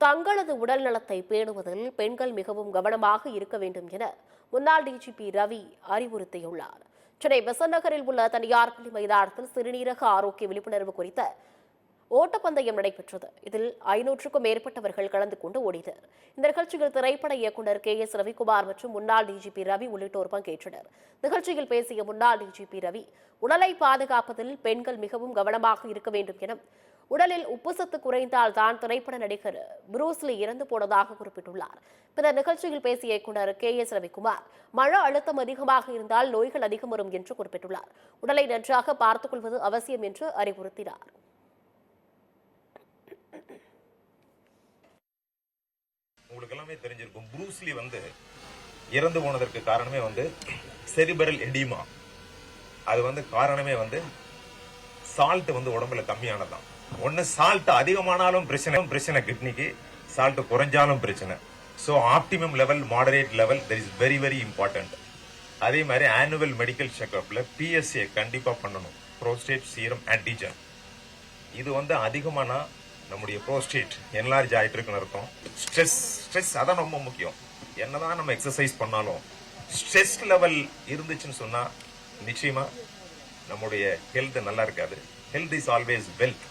தங்களது உடல் நலத்தை பேணுவதில் பெண்கள் மிகவும் கவனமாக இருக்க வேண்டும் என முன்னாள் டிஜிபி ரவி அறிவுறுத்தியுள்ளார். சென்னை பெசன்ட் நகரில் உள்ள தனியார் பள்ளி மைதானத்தில் சிறுநீரக ஆரோக்கிய விழிப்புணர்வு குறித்த ஓட்டப்பந்தயம் நடைபெற்றது. இதில் 500க்கும் மேற்பட்டவர்கள் கலந்து கொண்டு ஓடினர். இந்த நிகழ்ச்சியில் திரைப்பட இயக்குநர் KS ரவிக்குமார் மற்றும் முன்னாள் டிஜிபி ரவி உள்ளிட்டோர் பங்கேற்றனர். நிகழ்ச்சியில் பேசிய முன்னாள் டிஜிபி ரவி, உடலை பாதுகாப்பதில் பெண்கள் மிகவும் கவனமாக இருக்க வேண்டும் என, உடலில் உப்பு சத்து குறைந்தால் தான் திரைப்பட நடிகர் புரூஸ்லி இறந்து போனதாக குறிப்பிட்டுள்ளார். பின்னர் நிகழ்ச்சியில் பேசிய இயக்குநர் KS ரவிக்குமார், மன அழுத்தம் அதிகமாக இருந்தால் நோய்கள் அதிகம் வரும் என்று குறிப்பிட்டுள்ளார். உடலை நன்றாக பார்த்துக் கொள்வது அவசியம் என்று அறிவுறுத்தினார். உங்களுக்கு எல்லாமே தெரிஞ்சிருக்கும், புரூஸ்லி இறந்து போனதற்கு காரணமே செரிபரல் எடிமா. அது காரணமே சால்ட் உடம்புல கம்மியானதான். ஒன்னு சால்ட் அதிகமானாலும் பிரச்சனை கிட்னிக்கு, சால்ட் குறைஞ்சாலும் பிரச்சனை. So optimum level, moderate level that is very very important. அதே மாதிரி ஆனுவல் மெடிக்கல் செக்அப்ல PSA கண்டிப்பா பண்ணணும், புரோஸ்டேட் சீரம் ஆன்டிஜன். இது அதிகமானா நம்முடைய புரோஸ்டேட் என்லார்ஜ் ஆயிட்டு இருக்குன்னு அர்த்தம். ஸ்ட்ரெஸ் அதான் ரொம்ப முக்கியம். என்னதான் நம்ம எக்ஸசைஸ் பண்ணாலும் ஸ்ட்ரெஸ் லெவல் இருந்துச்சுன்னு சொன்னா நிச்சயமா நம்முடைய ஹெல்த் நல்லா இருக்காது. Health is always wealth.